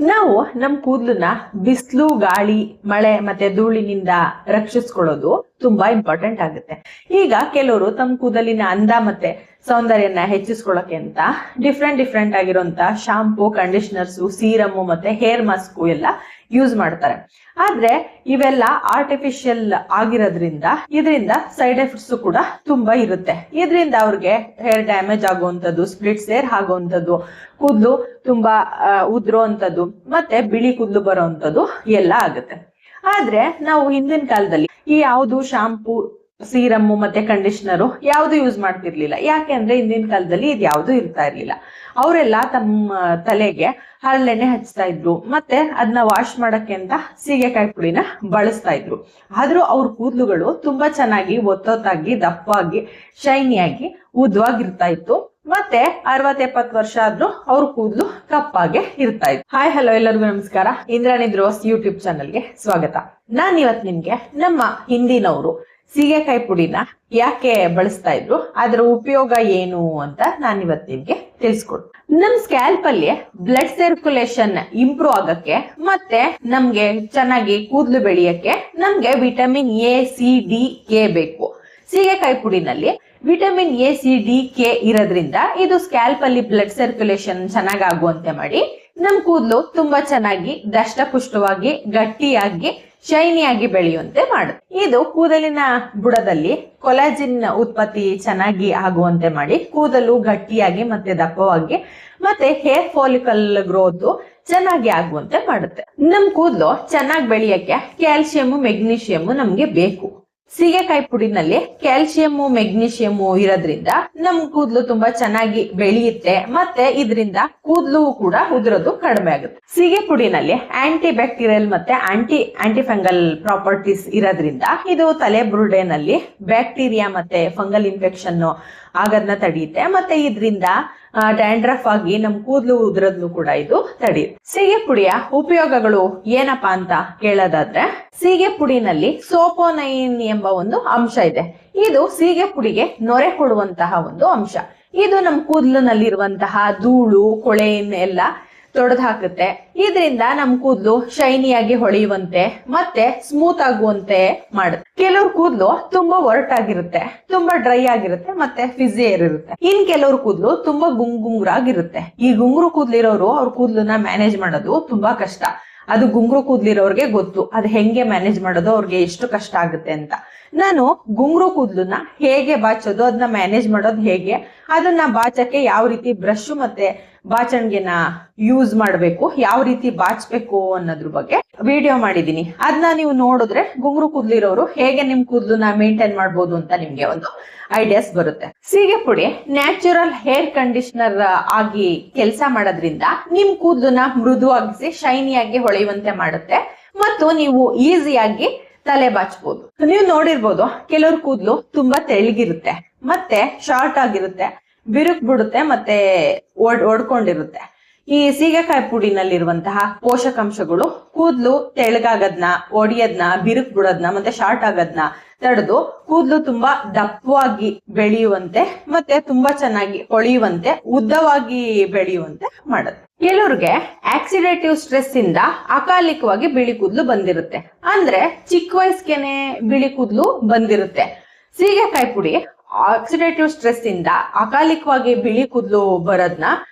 ನಾವು ನಮ್ ಕೂದಲನ್ನ ಬಿಸಿಲು ಗಾಳಿ ಮಳೆ ಮತ್ತೆ ಧೂಳಿನಿಂದ ರಕ್ಷಿಸ್ಕೊಳ್ಳೋದು ತುಂಬಾ ಇಂಪಾರ್ಟೆಂಟ್ ಆಗುತ್ತೆ. ಈಗ ಕೆಲವರು ತಮ್ಮ ಕೂದಲಿನ ಅಂದ ಮತ್ತೆ ಸೌಂದರ್ಯನ ಹೆಚ್ಚಿಸ್ಕೊಳ್ಳೋಕೆ ಅಂತ ಡಿಫ್ರೆಂಟ್ ಆಗಿರುವಂತ ಶಾಂಪೂ, ಕಂಡೀಷನರ್ಸ್, ಸೀರಮ್ ಮತ್ತೆ ಹೇರ್ ಮಾಸ್ಕ್ ಎಲ್ಲ ಯೂಸ್ ಮಾಡ್ತಾರೆ. ಆದ್ರೆ ಇವೆಲ್ಲ ಆರ್ಟಿಫಿಷಿಯಲ್ ಆಗಿರೋದ್ರಿಂದ ಇದರಿಂದ ಸೈಡ್ ಎಫೆಕ್ಟ್ಸ್ ಕೂಡ ತುಂಬಾ ಇರುತ್ತೆ. ಇದರಿಂದ ಅವ್ರಿಗೆ ಹೇರ್ ಡ್ಯಾಮೇಜ್ ಆಗುವಂಥದ್ದು, ಸ್ಪ್ಲಿಟ್ಸ್ ಹೇರ್ ಆಗುವಂಥದ್ದು, ಕೂದಲು ತುಂಬಾ ಉದುರುವಂಥದ್ದು ಮತ್ತೆ ಬಿಳಿ ಕೂದಲು ಬರುವಂಥದ್ದು ಎಲ್ಲ ಆಗುತ್ತೆ. ಆದ್ರೆ ನಾವು ಹಿಂದಿನ ಕಾಲದಲ್ಲಿ ಈ ಯಾವುದು ಶಾಂಪೂ, ಸೀರಮ್ ಮತ್ತೆ ಕಂಡೀಷನರು ಯಾವ್ದು ಯೂಸ್ ಮಾಡ್ತಿರ್ಲಿಲ್ಲ. ಯಾಕೆ ಅಂದ್ರೆ ಹಿಂದಿನ ಕಾಲದಲ್ಲಿ ಇದು ಯಾವ್ದು ಇರ್ತಾ ಇರ್ಲಿಲ್ಲ. ಅವರೆಲ್ಲ ತಮ್ಮ ತಲೆಗೆ ಹರಳೆಣ್ಣೆ ಹಚ್ತಾ ಇದ್ರು, ಮತ್ತೆ ಅದನ್ನ ವಾಶ್ ಮಾಡಕ್ಕೆ ಅಂತ ಸೀಗೆಕಾಯಿ ಪುಡಿನ ಬಳಸ್ತಾ ಇದ್ರು. ಆದ್ರೂ ಅವ್ರ ಕೂದಲುಗಳು ತುಂಬಾ ಚೆನ್ನಾಗಿ ಒತ್ತೊತ್ತಾಗಿ ದಪ್ಪಾಗಿ ಶೈನಿಯಾಗಿ ಉದ್ದವಾಗಿರ್ತಾ ಇತ್ತು. ಮತ್ತೆ 60-70 ವರ್ಷ ಆದ್ರೂ ಅವ್ರ ಕೂದಲು ಕಪ್ಪಾಗೆ ಇರ್ತಾ ಇತ್ತು. ಹಾಯ್ ಹಲೋ, ಎಲ್ಲರಿಗೂ ನಮಸ್ಕಾರ. ಇಂದ್ರಾಣಿ ಧ್ರುವಸ್ ಯೂಟ್ಯೂಬ್ ಚಾನಲ್ಗೆ ಸ್ವಾಗತ. ನಾನ್ ಇವತ್ ನಿಮ್ಗೆ ನಮ್ಮ ಹಿಂದಿನವರು ಸೀಗೆಕಾಯಿ ಪುಡಿನ ಯಾಕೆ ಬಳಸ್ತಾ ಇದ್ರು, ಅದರ ಉಪಯೋಗ ಏನು ಅಂತ ನಾನು ಇವತ್ತು ನಿಮ್ಗೆ ತಿಳಿಸ್ಕೊಡ್ತೀನಿ. ನಮ್ ಸ್ಕ್ಯಾಲ್ಪ್ ಅಲ್ಲಿ ಬ್ಲಡ್ ಸರ್ಕ್ಯುಲೇಷನ್ ಇಂಪ್ರೂವ್ ಆಗಕ್ಕೆ ಮತ್ತೆ ನಮ್ಗೆ ಚೆನ್ನಾಗಿ ಕೂದಲು ಬೆಳೆಯಕ್ಕೆ ನಮ್ಗೆ vitamin A, C, D, K ಬೇಕು. ಸೀಗೆಕಾಯಿ ಪುಡಿನಲ್ಲಿ vitamin A, C, D, K ಇರೋದ್ರಿಂದ ಇದು ಸ್ಕ್ಯಾಲ್ಪ್ ಅಲ್ಲಿ ಬ್ಲಡ್ ಸರ್ಕ್ಯುಲೇಷನ್ ಚೆನ್ನಾಗಿ ಆಗುವಂತೆ ಮಾಡಿ ನಮ್ ಕೂದಲು ತುಂಬಾ ಚೆನ್ನಾಗಿ ದಷ್ಟಪುಷ್ಟವಾಗಿ ಗಟ್ಟಿಯಾಗಿ ಶೈನಿಯಾಗಿ ಬೆಳೆಯುವಂತೆ ಮಾಡುತ್ತೆ. ಇದು ಕೂದಲಿನ ಬುಡದಲ್ಲಿ ಕೊಲಾಜಿನ್ ಉತ್ಪತ್ತಿ ಚೆನ್ನಾಗಿ ಆಗುವಂತೆ ಮಾಡಿ ಕೂದಲು ಗಟ್ಟಿಯಾಗಿ ಮತ್ತೆ ದಪ್ಪವಾಗಿ ಮತ್ತೆ ಹೇರ್ ಫಾಲಿಕಲ್ ಗ್ರೋತ್ ಚೆನ್ನಾಗಿ ಆಗುವಂತೆ ಮಾಡುತ್ತೆ. ನಮ್ ಕೂದಲು ಚೆನ್ನಾಗಿ ಬೆಳೆಯಕ್ಕೆ ಕ್ಯಾಲ್ಸಿಯಂ, ಮೆಗ್ನೀಷಿಯಂ ನಮ್ಗೆ ಬೇಕು. ಸೀಗೆಕಾಯಿ ಪುಡಿನಲ್ಲಿ ಕ್ಯಾಲ್ಸಿಯಂ, ಮೆಗ್ನೀಷಿಯಂ ಇರೋದ್ರಿಂದ ನಮ್ ಕೂದಲು ತುಂಬಾ ಚೆನ್ನಾಗಿ ಬೆಳೆಯುತ್ತೆ ಮತ್ತೆ ಇದರಿಂದ ಕೂದಲು ಕೂಡ ಉದುರೋದು ಕಡಿಮೆ ಆಗುತ್ತೆ. ಸೀಗೆ ಪುಡಿನಲ್ಲಿ ಆಂಟಿ ಬ್ಯಾಕ್ಟೀರಿಯಲ್ ಮತ್ತೆ ಆಂಟಿ ಫಂಗಲ್ ಪ್ರಾಪರ್ಟೀಸ್ ಇರೋದ್ರಿಂದ ಇದು ತಲೆ ಬುರುಡೆನಲ್ಲಿ ಬ್ಯಾಕ್ಟೀರಿಯಾ ಮತ್ತೆ ಫಂಗಲ್ ಇನ್ಫೆಕ್ಷನ್ ಆಗೋದನ್ನ ತಡೆಯುತ್ತೆ. ಮತ್ತೆ ಇದರಿಂದ ಡ್ಯಾಂಡ್ರಫ್ ಆಗಿ ನಮ್ ಕೂದಲು ಉದುರೋದ್ನು ಕೂಡ ಇದು ತಡೆಯುತ್ತೆ. ಸೀಗೆ ಪುಡಿಯ ಉಪಯೋಗಗಳು ಏನಪ್ಪಾ ಅಂತ ಕೇಳೋದಾದ್ರೆ, ಸೀಗೆ ಪುಡಿನಲ್ಲಿ ಸೋಪೋನೈನ್ ಎಂಬ ಒಂದು ಅಂಶ ಇದೆ. ಇದು ಸೀಗೆ ಪುಡಿಗೆ ನೊರೆ ಕೊಡುವಂತಹ ಒಂದು ಅಂಶ. ಇದು ನಮ್ ಕೂದಲಿನಲ್ಲಿರುವಂತಹ ಧೂಳು, ಕೊಳೆಯನ್ನೆಲ್ಲ ತೊಡೆದು ಹಾಕುತ್ತೆ. ಇದರಿಂದ ನಮ್ ಕೂದಲು ಶೈನಿಯಾಗಿ ಹೊಳೆಯುವಂತೆ ಮತ್ತೆ ಸ್ಮೂತ್ ಆಗುವಂತೆ ಮಾಡುತ್ತೆ. ಕೆಲವ್ರ ಕೂದಲು ತುಂಬಾ ಒರಟಾಗಿರುತ್ತೆ, ತುಂಬಾ ಡ್ರೈ ಆಗಿರುತ್ತೆ ಮತ್ತೆ ಫಿಝಿ ಏರ್ ಇರುತ್ತೆ. ಇನ್ ಕೆಲವ್ರ ಕೂದಲು ತುಂಬಾ ಗುಂಗುರಾಗಿರುತ್ತೆ. ಈ ಗುಂಗುರು ಕೂದಲಿರೋರು ಅವ್ರ ಕೂದಲನ್ನ ಮ್ಯಾನೇಜ್ ಮಾಡೋದು ತುಂಬಾ ಕಷ್ಟ. ಅದು ಗುಂಗುರು ಕೂದಲಿರೋರ್ಗೆ ಗೊತ್ತು ಅದು ಹೆಂಗೆ ಮ್ಯಾನೇಜ್ ಮಾಡೋದು, ಅವ್ರಿಗೆ ಎಷ್ಟು ಕಷ್ಟ ಆಗುತ್ತೆ ಅಂತ. ನಾನು ಗುಂಗುರು ಕೂದಲನ್ನ ಹೇಗೆ ಬಾಚೋದು, ಅದನ್ನ ಮ್ಯಾನೇಜ್ ಮಾಡೋದು ಹೇಗೆ, ಅದನ್ನ ಬಾಚಕ್ಕೆ ಯಾವ ರೀತಿ ಬ್ರಷ್ ಮತ್ತೆ ಬಾಚಣಿಗೆನ ಯೂಸ್ ಮಾಡಬೇಕು, ಯಾವ ರೀತಿ ಬಾಚ್ಬೇಕು ಅನ್ನೋದ್ರ ಬಗ್ಗೆ ವಿಡಿಯೋ ಮಾಡಿದೀನಿ. ಅದನ್ನ ನೀವು ನೋಡಿದ್ರೆ ಗುಂಗುರು ಕೂದಲಿರೋರು ಹೇಗೆ ನಿಮ್ ಕೂದಲನ್ನ ಮೇಂಟೈನ್ ಮಾಡ್ಬೋದು ಅಂತ ನಿಮ್ಗೆ ಒಂದು ಐಡಿಯಾಸ್ ಬರುತ್ತೆ. ಸೀಗೆ ಪುಡಿ ನ್ಯಾಚುರಲ್ ಹೇರ್ ಕಂಡೀಷನರ್ ಆಗಿ ಕೆಲಸ ಮಾಡೋದ್ರಿಂದ ನಿಮ್ ಕೂದಲನ್ನ ಮೃದುವಾಗಿಸಿ ಶೈನಿಯಾಗಿ ಹೊಳೆಯುವಂತೆ ಮಾಡುತ್ತೆ ಮತ್ತು ನೀವು ಈಸಿಯಾಗಿ ತಲೆ ಬಾಚ್ಬೋದು. ನೀವು ನೋಡಿರ್ಬೋದು, ಕೆಲವ್ರ ಕೂದಲು ತುಂಬಾ ತೆಳ್ಳಗಿರುತ್ತೆ ಮತ್ತೆ ಶಾರ್ಟ್ ಆಗಿರುತ್ತೆ, ಬಿರುಕು ಬಿಡುತ್ತೆ ಮತ್ತೆ ಒಡ್ಕೊಂಡಿರುತ್ತೆ. ಈ ಸೀಗೆಕಾಯಿ ಪುಡಿನಲ್ಲಿರುವಂತಹ ಪೋಷಕಾಂಶಗಳು ಕೂದಲು ತೆಳ್ಳಗಾಗದ್ನ, ಒಡಿಯೋದ್ನ, ಬಿರುಕು ಬಿಡೋದ್ನ ಮತ್ತೆ ಶಾರ್ಟ್ ಆಗೋದ್ನ ತಡೆದು ಕೂದಲು ತುಂಬಾ ದಪ್ಪವಾಗಿ ಬೆಳೆಯುವಂತೆ ಮತ್ತೆ ತುಂಬಾ ಚೆನ್ನಾಗಿ ಹೊಳೆಯುವಂತೆ, ಉದ್ದವಾಗಿ ಬೆಳೆಯುವಂತೆ ಮಾಡುತ್ತೆ. ಕೆಲವ್ರಿಗೆ ಆಕ್ಸಿಡೇಟಿವ್ ಸ್ಟ್ರೆಸ್ ಇಂದ ಅಕಾಲಿಕವಾಗಿ ಬಿಳಿ ಕೂದಲು ಬಂದಿರುತ್ತೆ. ಅಂದ್ರೆ ಚಿಕ್ಕ ವಯಸ್ಸಿಗೆನೆ ಬಿಳಿ ಕೂದಲು ಬಂದಿರುತ್ತೆ. ಸೀಗೆಕಾಯಿ ಪುಡಿ ಆಕ್ಸಿಡೇಟಿವ್ ಸ್ಟ್ರೆಸ್ ಇಂದ ಅಕಾಲಿಕವಾಗಿ ಬಿಳಿ ಕೂದಲು ಬರೋದ್ನ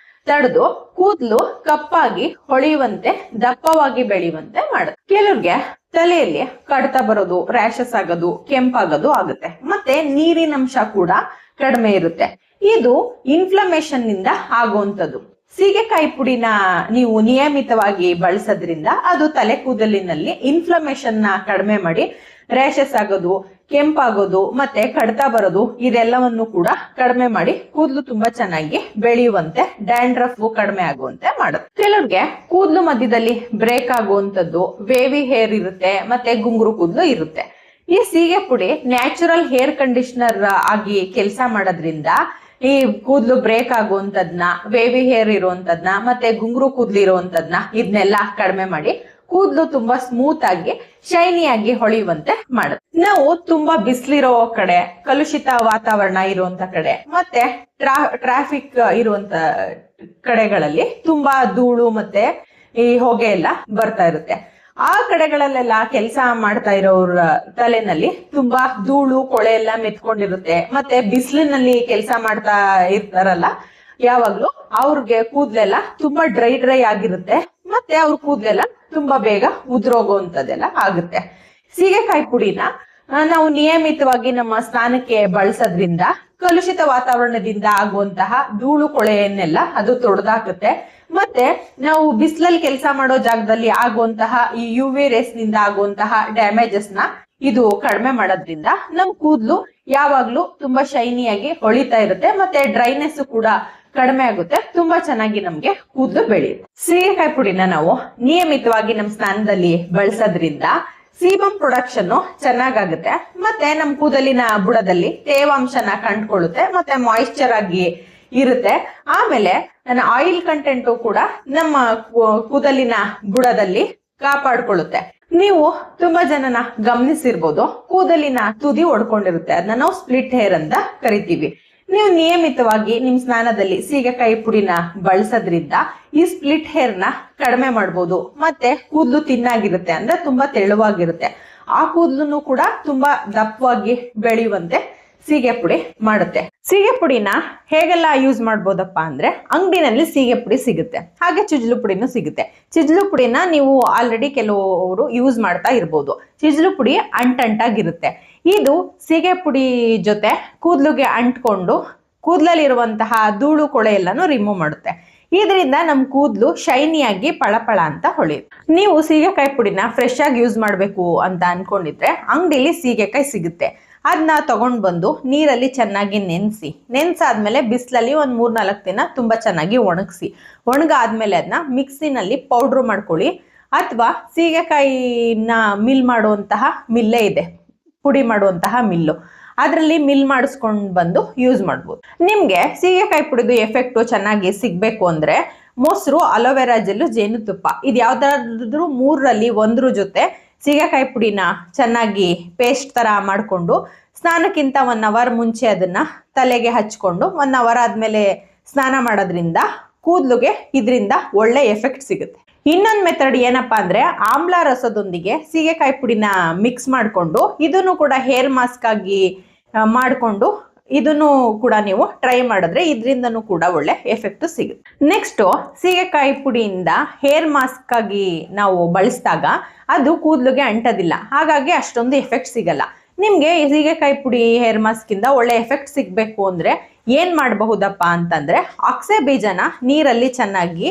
ತಡೆದು ಕೂದಲು ಕಪ್ಪಾಗಿ ಹೊಳೆಯುವಂತೆ ದಪ್ಪವಾಗಿ ಬೆಳೆಯುವಂತೆ ಮಾಡುತ್ತೆ. ಕೆಲವ್ರಿಗೆ ತಲೆಯಲ್ಲಿ ಕಡಿತ ಬರೋದು, ರ್ಯಾಷಸ್ ಆಗೋದು, ಕೆಂಪಾಗೋದು ಆಗುತ್ತೆ. ಮತ್ತೆ ನೀರಿನಂಶ ಕೂಡ ಕಡಿಮೆ ಇರುತ್ತೆ. ಇದು ಇನ್ಫ್ಲಮೇಷನ್ ನಿಂದ ಆಗುವಂಥದ್ದು. ಸೀಗೆಕಾಯಿ ಪುಡಿನ ನೀವು ನಿಯಮಿತವಾಗಿ ಬಳಸೋದ್ರಿಂದ ಅದು ತಲೆ ಕೂದಲಿನಲ್ಲಿ ಇನ್ಫ್ಲಮೇಷನ್ ನ ಕಡಿಮೆ ಮಾಡಿ ರ್ಯಾಷಸ್ ಆಗೋದು, ಕೆಂಪಾಗೋದು ಮತ್ತೆ ಕಡಿತ ಬರೋದು ಇದೆಲ್ಲವನ್ನು ಕೂಡ ಕಡಿಮೆ ಮಾಡಿ ಕೂದಲು ತುಂಬಾ ಚೆನ್ನಾಗಿ ಬೆಳೆಯುವಂತೆ, ಡ್ಯಾಂಡ್ರಫ್ ಕಡಿಮೆ ಆಗುವಂತೆ ಮಾಡುತ್ತೆ. ಕೆಲವ್ರಿಗೆ ಕೂದಲು ಮಧ್ಯದಲ್ಲಿ ಬ್ರೇಕ್ ಆಗುವಂತದ್ದು, ವೇವಿ ಹೇರ್ ಇರುತ್ತೆ ಮತ್ತೆ ಗುಂಗುರು ಕೂದಲು ಇರುತ್ತೆ. ಈ ಸೀಗೆ ಪುಡಿ ನ್ಯಾಚುರಲ್ ಹೇರ್ ಕಂಡೀಷನರ್ ಆಗಿ ಕೆಲಸ ಮಾಡೋದ್ರಿಂದ ಈ ಕೂದಲು ಬ್ರೇಕ್ ಆಗುವಂತದ್ನ, ವೇವಿ ಹೇರ್ ಇರುವಂತದ್ನ ಮತ್ತೆ ಗುಂಗುರು ಕೂದಲು ಇರುವಂತದ್ನ ಇದನ್ನೆಲ್ಲ ಕಡಿಮೆ ಮಾಡಿ ಕೂದಲು ತುಂಬಾ ಸ್ಮೂತ್ ಆಗಿ ಶೈನಿಯಾಗಿ ಹೊಳೆಯುವಂತೆ ಮಾಡುತ್ತೆ. ನಾವು ತುಂಬಾ ಬಿಸಿಲಿರೋ ಕಡೆ, ಕಲುಷಿತ ವಾತಾವರಣ ಇರುವಂತ ಕಡೆ ಮತ್ತೆ ಟ್ರಾಫಿಕ್ ಇರುವಂತ ಕಡೆಗಳಲ್ಲಿ ತುಂಬಾ ಧೂಳು ಮತ್ತೆ ಈ ಹೊಗೆ ಎಲ್ಲ ಬರ್ತಾ ಇರುತ್ತೆ. ಆ ಕಡೆಗಳಲ್ಲೆಲ್ಲ ಕೆಲಸ ಮಾಡ್ತಾ ಇರೋರ ತಲೆನಲ್ಲಿ ತುಂಬಾ ಧೂಳು ಕೊಳೆ ಎಲ್ಲ ಮೆತ್ಕೊಂಡಿರುತ್ತೆ. ಮತ್ತೆ ಬಿಸಿಲಿನಲ್ಲಿ ಕೆಲಸ ಮಾಡ್ತಾ ಇರ್ತಾರಲ್ಲ ಯಾವಾಗ್ಲೂ ಅವ್ರಿಗೆ ಕೂದ್ಲೆಲ್ಲ ತುಂಬಾ ಡ್ರೈ ಆಗಿರುತ್ತೆ. ಮತ್ತೆ ಅವ್ರ ಕೂದ್ಲೆಲ್ಲ ತುಂಬಾ ಬೇಗ ಉದುರೋಗುವಂತದೆಲ್ಲ ಆಗುತ್ತೆ. ಸೀಗೆಕಾಯಿ ಪುಡಿನ ನಾವು ನಿಯಮಿತವಾಗಿ ನಮ್ಮ ಸ್ನಾನಕ್ಕೆ ಬಳಸೋದ್ರಿಂದ ಕಲುಷಿತ ವಾತಾವರಣದಿಂದ ಆಗುವಂತಹ ಧೂಳು ಕೊಳೆಯನ್ನೆಲ್ಲ ಅದು ತೊಡೆದಾಕುತ್ತೆ. ಮತ್ತೆ ನಾವು ಬಿಸಿಲಲ್ಲಿ ಕೆಲಸ ಮಾಡೋ ಜಾಗದಲ್ಲಿ ಆಗುವಂತಹ ಈ UV ರೇಸ್ ನಿಂದ ಆಗುವಂತಹ ಡ್ಯಾಮೇಜಸ್ ನ ಇದು ಕಡಿಮೆ ಮಾಡೋದ್ರಿಂದ ನಮ್ ಕೂದ್ಲು ಯಾವಾಗ್ಲೂ ತುಂಬಾ ಶೈನಿಯಾಗಿ ಹೊಳಿತಾ ಇರುತ್ತೆ. ಮತ್ತೆ ಡ್ರೈನೆಸ್ ಕೂಡ ಕಡಿಮೆ ಆಗುತ್ತೆ. ತುಂಬಾ ಚೆನ್ನಾಗಿ ನಮ್ಗೆ ಕೂದಲು ಬೆಳೆಯುತ್ತೆ. ಸೀಗೆಕಾಯಿ ಪುಡಿನ ನಾವು ನಿಯಮಿತವಾಗಿ ನಮ್ ಸ್ನಾನದಲ್ಲಿ ಬಳಸೋದ್ರಿಂದ ಸೀಬಮ್ ಪ್ರೊಡಕ್ಷನ್ ಚೆನ್ನಾಗಾಗುತ್ತೆ. ಮತ್ತೆ ನಮ್ ಕೂದಲಿನ ಬುಡದಲ್ಲಿ ತೇವಾಂಶನ ಕಂಡುಕೊಳ್ಳುತ್ತೆ. ಮತ್ತೆ ಮಾಯಿಶ್ಚರ್ ಆಗಿ ಇರುತ್ತೆ. ಆಮೇಲೆ ನನ್ನ ಆಯಿಲ್ ಕಂಟೆಂಟು ಕೂಡ ನಮ್ಮ ಕೂದಲಿನ ಬುಡದಲ್ಲಿ ಕಾಪಾಡ್ಕೊಳ್ಳುತ್ತೆ. ನೀವು ತುಂಬಾ ಜನನ ಗಮನಿಸಿರ್ಬೋದು, ಕೂದಲಿನ ತುದಿ ಒಡ್ಕೊಂಡಿರುತ್ತೆ. ಅದನ್ನ ನಾವು ಸ್ಪ್ಲಿಟ್ ಹೇರ್ ಅಂತ ಕರಿತೀವಿ. ನೀವು ನಿಯಮಿತವಾಗಿ ನಿಮ್ ಸ್ನಾನದಲ್ಲಿ ಸೀಗೆಕಾಯಿ ಪುಡಿನ ಬಳಸೋದ್ರಿಂದ ಈ ಸ್ಪ್ಲಿಟ್ ಹೇರ್ ನ ಕಡಿಮೆ ಮಾಡ್ಬೋದು. ಮತ್ತೆ ಕೂದಲು ತಿನ್ನಾಗಿರುತ್ತೆ, ಅಂದ್ರೆ ತುಂಬಾ ತೆಳುವಾಗಿರುತ್ತೆ. ಆ ಕೂದಲು ಕೂಡ ತುಂಬಾ ದಪ್ಪವಾಗಿ ಬೆಳೆಯುವಂತೆ ಸೀಗೆ ಪುಡಿ ಮಾಡುತ್ತೆ. ಸೀಗೆ ಪುಡಿನ ಹೇಗೆಲ್ಲ ಯೂಸ್ ಮಾಡ್ಬೋದಪ್ಪ ಅಂದ್ರೆ, ಅಂಗಡಿನಲ್ಲಿ ಸೀಗೆ ಪುಡಿ ಸಿಗುತ್ತೆ, ಹಾಗೆ ಚಿಜ್ಲು ಪುಡಿನೂ ಸಿಗುತ್ತೆ. ಚಿಜ್ಲು ಪುಡಿನ ನೀವು ಆಲ್ರೆಡಿ ಕೆಲವರು ಯೂಸ್ ಮಾಡ್ತಾ ಇರ್ಬೋದು. ಚಿಜ್ಲು ಪುಡಿ ಅಂಟಂಟಾಗಿರುತ್ತೆ. ಇದು ಸೀಗೆ ಪುಡಿ ಜೊತೆ ಕೂದಲಿಗೆ ಅಂಟ್ಕೊಂಡು ಕೂದಲಲ್ಲಿರುವಂತಹ ಧೂಳು ಕೊಳೆ ಎಲ್ಲಾನು ರಿಮೂವ್ ಮಾಡುತ್ತೆ. ಇದರಿಂದ ನಮ್ ಕೂದಲು ಶೈನಿಯಾಗಿ ಪಳಪಳ ಅಂತ ಹೊಳೆಯುತ್ತೆ. ನೀವು ಸೀಗೆಕಾಯಿ ಪುಡಿನ ಫ್ರೆಶ್ ಆಗಿ ಯೂಸ್ ಮಾಡ್ಬೇಕು ಅಂತ ಅನ್ಕೊಂಡಿದ್ರೆ ಅಂಗಡಿಲಿ ಸೀಗೆಕಾಯಿ ಸಿಗುತ್ತೆ. ಅದನ್ನ ತಗೊಂಡ್ ಬಂದು ನೀರಲ್ಲಿ ಚೆನ್ನಾಗಿ ನೆನ್ಸಾದ್ಮೇಲೆ ಬಿಸಿಲಲ್ಲಿ ಒಂದ್ 3-4 ದಿನ ತುಂಬಾ ಚೆನ್ನಾಗಿ ಒಣಗಾದ್ಮೇಲೆ ಅದನ್ನ ಮಿಕ್ಸಿನಲ್ಲಿ ಪೌಡ್ರ್ ಮಾಡ್ಕೊಳ್ಳಿ. ಅಥವಾ ಸೀಗೆಕಾಯಿನ ಮಿಲ್ ಮಾಡುವಂತಹ ಮಿಲ್ಲೇ ಇದೆ, ಪುಡಿ ಮಾಡುವಂತಹ ಮಿಲ್ಲು, ಅದರಲ್ಲಿ ಮಿಲ್ ಮಾಡಿಸ್ಕೊಂಡ್ ಬಂದು ಯೂಸ್ ಮಾಡ್ಬೋದು. ನಿಮ್ಗೆ ಸೀಗೆಕಾಯಿ ಪುಡಿದು ಎಫೆಕ್ಟ್ ಚೆನ್ನಾಗಿ ಸಿಗ್ಬೇಕು ಅಂದ್ರೆ ಮೊಸರು, ಅಲೋವೆರಾ ಜೆಲ್ಲು, ಜೇನುತುಪ್ಪ ಇದು ಯಾವ್ದಾದ್ರು 3ರಲ್ಲಿ 1 ಜೊತೆ ಸೀಗೆಕಾಯಿ ಪುಡಿನ ಚೆನ್ನಾಗಿ ಪೇಸ್ಟ್ ತರ ಮಾಡ್ಕೊಂಡು ಸ್ನಾನಕ್ಕಿಂತ 1 ಅವರ್ ಮುಂಚೆ ಅದನ್ನ ತಲೆಗೆ ಹಚ್ಕೊಂಡು 1 ಅವರ್ ಆದ್ಮೇಲೆ ಸ್ನಾನ ಮಾಡೋದ್ರಿಂದ ಕೂದಲುಗೆ ಇದರಿಂದ ಒಳ್ಳೆ ಎಫೆಕ್ಟ್ ಸಿಗುತ್ತೆ. ಇನ್ನೊಂದು ಮೆಥಡ್ ಏನಪ್ಪಾ ಅಂದ್ರೆ, ಆಮ್ಲ ರಸದೊಂದಿಗೆ ಸೀಗೆಕಾಯಿ ಪುಡಿನ ಮಿಕ್ಸ್ ಮಾಡ್ಕೊಂಡು ಇದನ್ನು ಕೂಡ ಹೇರ್ ಮಾಸ್ಕ್ ಆಗಿ ಮಾಡ್ಕೊಂಡು ಇದನ್ನು ಕೂಡ ನೀವು ಟ್ರೈ ಮಾಡಿದ್ರೆ ಇದರಿಂದನೂ ಕೂಡ ಒಳ್ಳೆ ಎಫೆಕ್ಟ್ ಸಿಗುತ್ತೆ. ನೆಕ್ಸ್ಟ್, ಸೀಗೆಕಾಯಿ ಪುಡಿಯಿಂದ ಹೇರ್ ಮಾಸ್ಕ್ ಆಗಿ ನಾವು ಬಳಸಿದಾಗ ಅದು ಕೂದಲಿಗೆ ಅಂಟೋದಿಲ್ಲ, ಹಾಗಾಗಿ ಅಷ್ಟೊಂದು ಎಫೆಕ್ಟ್ ಸಿಗಲ್ಲ. ನಿಮ್ಗೆ ಸೀಗೆಕಾಯಿ ಪುಡಿ ಹೇರ್ ಮಾಸ್ಕ್ ಇಂದ ಒಳ್ಳೆ ಎಫೆಕ್ಟ್ ಸಿಗ್ಬೇಕು ಅಂದ್ರೆ ಏನ್ ಮಾಡಬಹುದಪ್ಪ ಅಂತಂದ್ರೆ, ಅಗಸೆ ಬೀಜನ ನೀರಲ್ಲಿ ಚೆನ್ನಾಗಿ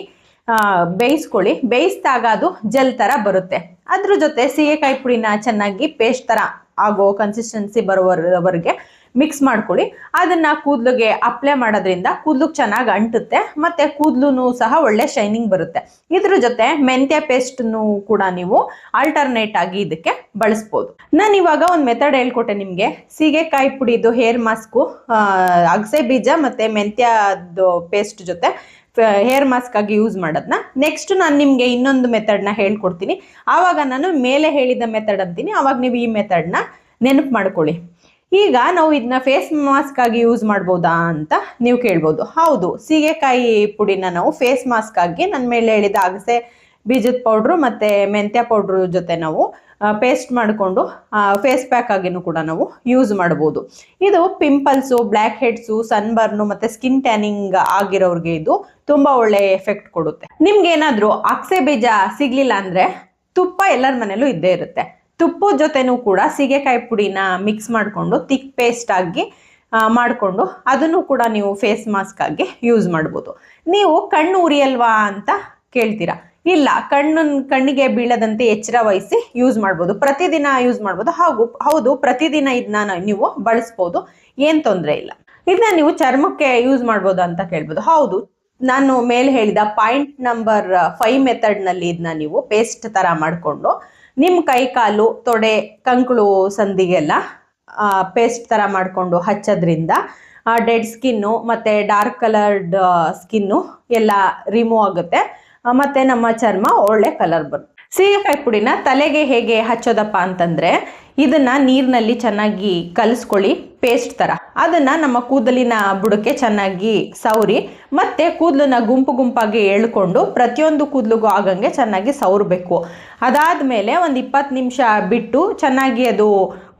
ಬೇಯಿಸ್ಕೊಳ್ಳಿ. ಬೇಯಿಸಿದಾಗ ಅದು ಜೆಲ್ ತರ ಬರುತ್ತೆ. ಅದ್ರ ಜೊತೆ ಸೀಗೆಕಾಯಿ ಪುಡಿನ ಚೆನ್ನಾಗಿ ಪೇಸ್ಟ್ ತರ ಆಗೋ ಕನ್ಸಿಸ್ಟೆನ್ಸಿ ಬರೋವರೆಗೆ ಮಿಕ್ಸ್ ಮಾಡ್ಕೊಳ್ಳಿ. ಅದನ್ನ ಕೂದಲಿಗೆ ಅಪ್ಲೈ ಮಾಡೋದ್ರಿಂದ ಕೂದಲು ಚೆನ್ನಾಗಿ ಅಂಟುತ್ತೆ. ಮತ್ತೆ ಕೂದಲು ಸಹ ಒಳ್ಳೆ ಶೈನಿಂಗ್ ಬರುತ್ತೆ. ಇದ್ರ ಜೊತೆ ಮೆಂತ್ಯ ಪೇಸ್ಟ್ ಕೂಡ ನೀವು ಆಲ್ಟರ್ನೇಟ್ ಆಗಿ ಇದಕ್ಕೆ ಬಳಸ್ಬೋದು. ನಾನು ಇವಾಗ ಒಂದು ಮೆಥಡ್ ಹೇಳ್ಕೊಟ್ಟೆ ನಿಮ್ಗೆ, ಸೀಗೆಕಾಯಿ ಪುಡಿದು ಹೇರ್ ಮಾಸ್ಕು ಅಗಸೆ ಬೀಜ ಮತ್ತೆ ಮೆಂತ್ಯದ ಪೇಸ್ಟ್ ಜೊತೆ ಹೇರ್ ಮಾಸ್ಕ್ ಆಗಿ ಯೂಸ್ ಮಾಡೋದನ್ನ. ನೆಕ್ಸ್ಟ್ ನಾನು ನಿಮ್ಗೆ ಇನ್ನೊಂದು ಮೆಥಡ್ನ ಹೇಳ್ಕೊಡ್ತೀನಿ. ಆವಾಗ ನಾನು ಮೇಲೆ ಹೇಳಿದ ಮೆಥಡ್ ಅಂತೀನಿ, ಅವಾಗ ನೀವು ಈ ಮೆಥಡ್ನ ನೆನಪು ಮಾಡ್ಕೊಳ್ಳಿ. ಈಗ ನಾವು ಇದನ್ನ ಫೇಸ್ ಮಾಸ್ಕ್ ಆಗಿ ಯೂಸ್ ಮಾಡ್ಬೋದಾ ಅಂತ ನೀವು ಕೇಳ್ಬೋದು. ಹೌದು, ಸೀಗೆಕಾಯಿ ಪುಡಿನ ನಾವು ಫೇಸ್ ಮಾಸ್ಕ್ ಆಗಿ ನನ್ನ ಮೇಲೆ ಹೇಳಿದ ಅಗಸೆ ಬೀಜದ ಪೌಡ್ರು ಮತ್ತೆ ಮೆಂತ್ಯ ಪೌಡ್ರು ಜೊತೆ ನಾವು ಪೇಸ್ಟ್ ಮಾಡಿಕೊಂಡು ಫೇಸ್ ಪ್ಯಾಕ್ ಆಗಿನೂ ಕೂಡ ನಾವು ಯೂಸ್ ಮಾಡ್ಬೋದು. ಇದು ಪಿಂಪಲ್ಸು, ಬ್ಲ್ಯಾಕ್ ಹೆಡ್ಸು, ಸನ್ಬರ್ನು ಮತ್ತೆ ಸ್ಕಿನ್ ಟ್ಯಾನಿಂಗ್ ಆಗಿರೋರಿಗೆ ಇದು ತುಂಬಾ ಒಳ್ಳೆ ಎಫೆಕ್ಟ್ ಕೊಡುತ್ತೆ. ನಿಮ್ಗೆ ಏನಾದ್ರೂ ಅಗಸೆ ಬೀಜ ಸಿಗ್ಲಿಲ್ಲ ಅಂದ್ರೆ ತುಪ್ಪ ಎಲ್ಲರ ಮನೇಲೂ ಇದ್ದೇ ಇರುತ್ತೆ. ತುಪ್ಪದ ಜೊತೆನೂ ಕೂಡ ಸೀಗೆಕಾಯಿ ಪುಡಿನ ಮಿಕ್ಸ್ ಮಾಡಿಕೊಂಡು ತಿಕ್ ಪೇಸ್ಟ್ ಆಗಿ ಮಾಡಿಕೊಂಡು ಅದನ್ನು ಕೂಡ ನೀವು ಫೇಸ್ ಮಾಸ್ಕ್ ಆಗಿ ಯೂಸ್ ಮಾಡ್ಬೋದು. ನೀವು ಕಣ್ಣು ಉರಿಯಲ್ವಾ ಅಂತ ಕೇಳ್ತೀರಾ. ಇಲ್ಲ, ಕಣ್ಣಿಗೆ ಬೀಳದಂತೆ ಎಚ್ಚರ ವಹಿಸಿ ಯೂಸ್ ಮಾಡ್ಬೋದು, ಪ್ರತಿದಿನ ಯೂಸ್ ಮಾಡ್ಬೋದು. ಹೌದು, ಪ್ರತಿದಿನ ಇದನ್ನ ನೀವು ಬಳಸ್ಬೋದು, ಏನ್ ತೊಂದರೆ ಇಲ್ಲ. ಇದನ್ನ ನೀವು ಚರ್ಮಕ್ಕೆ ಯೂಸ್ ಮಾಡ್ಬೋದು ಅಂತ ಕೇಳ್ಬೋದು. ಹೌದು, ನಾನು ಮೇಲೆ ಹೇಳಿದ ಪಾಯಿಂಟ್ ನಂಬರ್ 5 ಮೆಥಡ್ ನಲ್ಲಿ ಇದನ್ನ ನೀವು ಪೇಸ್ಟ್ ತರ ಮಾಡಿಕೊಂಡು ನಿಮ್ಮ ಕೈ ಕಾಲು ತೊಡೆ ಕಂಕಳು ಸಂದಿಗೆಲ್ಲ ಪೇಸ್ಟ್ ತರ ಮಾಡ್ಕೊಂಡು ಹಚ್ಚೋದ್ರಿಂದ ಡೆಡ್ ಸ್ಕಿನ್ನು ಮತ್ತೆ ಡಾರ್ಕ್ ಕಲರ್ಡ್ ಸ್ಕಿನ್ನು ಎಲ್ಲ ರಿಮೂವ್ ಆಗುತ್ತೆ. ಮತ್ತೆ ನಮ್ಮ ಚರ್ಮ ಒಳ್ಳೆ ಕಲರ್ ಬರುತ್ತೆ. ಸೀಗೆಕಾಯಿ ಪುಡಿನ ತಲೆಗೆ ಹೇಗೆ ಹಚ್ಚೋದಪ್ಪ ಅಂತಂದ್ರೆ, ಇದನ್ನ ನೀರಿನಲ್ಲಿ ಚೆನ್ನಾಗಿ ಕಲಿಸ್ಕೊಳ್ಳಿ, ಪೇಸ್ಟ್ ತರ. ಅದನ್ನ ನಮ್ಮ ಕೂದಲಿನ ಬುಡಕ್ಕೆ ಚೆನ್ನಾಗಿ ಸೌರಿ, ಮತ್ತೆ ಕೂದಲನ್ನ ಗುಂಪು ಗುಂಪಾಗಿ ಎಳ್ಕೊಂಡು ಪ್ರತಿಯೊಂದು ಕೂದಲಿಗೂ ಆಗಂಗೆ ಚೆನ್ನಾಗಿ ಸೌರಬೇಕು. ಅದಾದ್ಮೇಲೆ ಒಂದು 20 ನಿಮಿಷ ಬಿಟ್ಟು ಚೆನ್ನಾಗಿ ಅದು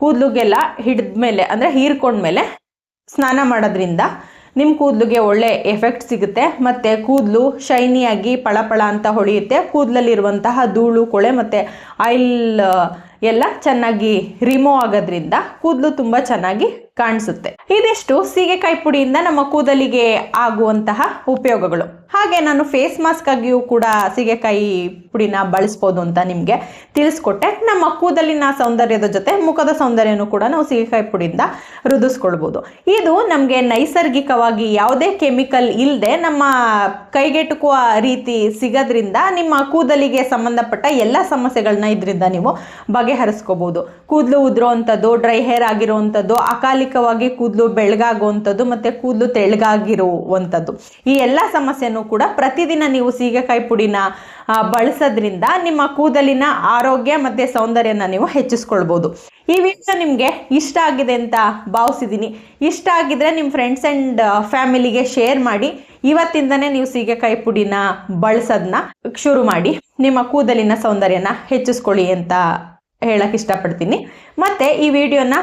ಕೂದಲಿಗೆಲ್ಲ ಹಿಡಿದ್ಮೇಲೆ ಅಂದ್ರೆ ಹೀರ್ಕೊಂಡ್ಮೇಲೆ ಸ್ನಾನ ಮಾಡೋದ್ರಿಂದ ನಿಮ್ಮ ಕೂದಲಿಗೆ ಒಳ್ಳೆ ಎಫೆಕ್ಟ್ ಸಿಗುತ್ತೆ. ಮತ್ತು ಕೂದಲು ಶೈನಿಯಾಗಿ ಪಳಪಳ ಅಂತ ಹೊಳೆಯುತ್ತೆ. ಕೂದಲಲ್ಲಿರುವಂತಹ ಧೂಳು, ಕೊಳೆ ಮತ್ತು ಆಯಿಲ್ ಎಲ್ಲ ಚೆನ್ನಾಗಿ ರಿಮೂವ್ ಆಗೋದ್ರಿಂದ ಕೂದಲು ತುಂಬ ಚೆನ್ನಾಗಿ ಕಾಣಿಸುತ್ತೆ. ಇದಿಷ್ಟು ಸೀಗೆಕಾಯಿ ಪುಡಿಯಿಂದ ನಮ್ಮ ಕೂದಲಿಗೆ ಆಗುವಂತಹ ಉಪಯೋಗಗಳು. ಹಾಗೆ ನಾನು ಫೇಸ್ ಮಾಸ್ಕ್ ಆಗಿಯೂ ಕೂಡ ಸೀಗೆಕಾಯಿ ಪುಡಿನ ಬಳಸ್ಬೋದು ಅಂತ ನಿಮಗೆ ತಿಳಿಸ್ಕೊಟ್ಟೆ. ನಮ್ಮ ಕೂದಲಿನ ಸೌಂದರ್ಯದ ಜೊತೆ ಮುಖದ ಸೌಂದರ್ಯನೂ ಕೂಡ ನಾವು ಸೀಗೆಕಾಯಿ ಪುಡಿಯಿಂದ ವೃದ್ಧಿಸ್ಕೊಳ್ಬೋದು. ಇದು ನಮಗೆ ನೈಸರ್ಗಿಕವಾಗಿ ಯಾವುದೇ ಕೆಮಿಕಲ್ ಇಲ್ಲದೆ ನಮ್ಮ ಕೈಗೆಟುಕುವ ರೀತಿ ಸಿಗೋದ್ರಿಂದ ನಿಮ್ಮ ಕೂದಲಿಗೆ ಸಂಬಂಧಪಟ್ಟ ಎಲ್ಲ ಸಮಸ್ಯೆಗಳನ್ನ ಇದರಿಂದ ನೀವು ಬಗೆಹರಿಸ್ಕೋಬಹುದು. ಕೂದಲು ಉದುರುವಂಥದ್ದು, ಡ್ರೈ ಹೇರ್ ಆಗಿರುವಂಥದ್ದು, ಅಕಾಲಿಕವಾಗಿ ಕೂದಲು ಬೆಳಗಾಗುವಂಥದ್ದು ಮತ್ತು ಕೂದಲು ತೆಳ್ಳಗಾಗಿರುವಂಥದ್ದು, ಈ ಎಲ್ಲ ಸಮಸ್ಯೆನೂ ಕೂಡ ಪ್ರತಿದಿನ ನೀವು ಸೀಗೆಕಾಯಿ ಪುಡಿನ ಬಳಸೋದ್ರಿಂದ ನಿಮ್ಮ ಕೂದಲಿನ ಆರೋಗ್ಯ ಮತ್ತು ಸೌಂದರ್ಯನ ನೀವು ಹೆಚ್ಚಿಸ್ಕೊಳ್ಬೋದು. ಈ ವಿಡಿಯೋ ನಿಮಗೆ ಇಷ್ಟ ಆಗಿದೆ ಅಂತ ಭಾವಿಸಿದ್ದೀನಿ. ಇಷ್ಟ ಆಗಿದ್ರೆ ನಿಮ್ಮ ಫ್ರೆಂಡ್ಸ್ ಆ್ಯಂಡ್ ಫ್ಯಾಮಿಲಿಗೆ ಶೇರ್ ಮಾಡಿ. ಇವತ್ತಿಂದನೇ ನೀವು ಸೀಗೆಕಾಯಿ ಪುಡಿನ ಬಳಸೋದನ್ನ ಶುರು ಮಾಡಿ ನಿಮ್ಮ ಕೂದಲಿನ ಸೌಂದರ್ಯನ ಹೆಚ್ಚಿಸ್ಕೊಳ್ಳಿ ಅಂತ ಹೇಳಕ್ಕೆ ಇಷ್ಟಪಡ್ತೀನಿ. ಮತ್ತು ಈ ವಿಡಿಯೋನ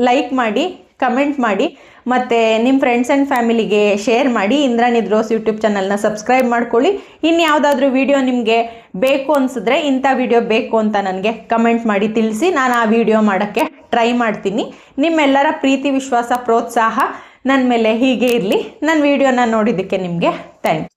ಲೈಕ್ ಮಾಡಿ, ಕಮೆಂಟ್ ಮಾಡಿ, ಮತ್ತು ನಿಮ್ಮ ಫ್ರೆಂಡ್ಸ್ ಆ್ಯಂಡ್ ಫ್ಯಾಮಿಲಿಗೆ ಶೇರ್ ಮಾಡಿ. ಇಂದ್ರಾಣಿದ್ ರೋಸ್ ಯೂಟ್ಯೂಬ್ ಚಾನಲ್ನ ಸಬ್ಸ್ಕ್ರೈಬ್ ಮಾಡ್ಕೊಳ್ಳಿ. ಇನ್ಯಾವುದಾದ್ರೂ ವಿಡಿಯೋ ನಿಮಗೆ ಬೇಕು ಅನಿಸಿದ್ರೆ, ಇಂಥ ವಿಡಿಯೋ ಬೇಕು ಅಂತ ನನಗೆ ಕಮೆಂಟ್ ಮಾಡಿ ತಿಳಿಸಿ. ನಾನು ಆ ವಿಡಿಯೋ ಮಾಡೋಕ್ಕೆ ಟ್ರೈ ಮಾಡ್ತೀನಿ. ನಿಮ್ಮೆಲ್ಲರ ಪ್ರೀತಿ, ವಿಶ್ವಾಸ, ಪ್ರೋತ್ಸಾಹ ನನ್ನ ಮೇಲೆ ಹೀಗೆ ಇರಲಿ. ನನ್ನ ವಿಡಿಯೋನ ನೋಡಿದ್ದಕ್ಕೆ ನಿಮಗೆ ಥ್ಯಾಂಕ್ಸ್.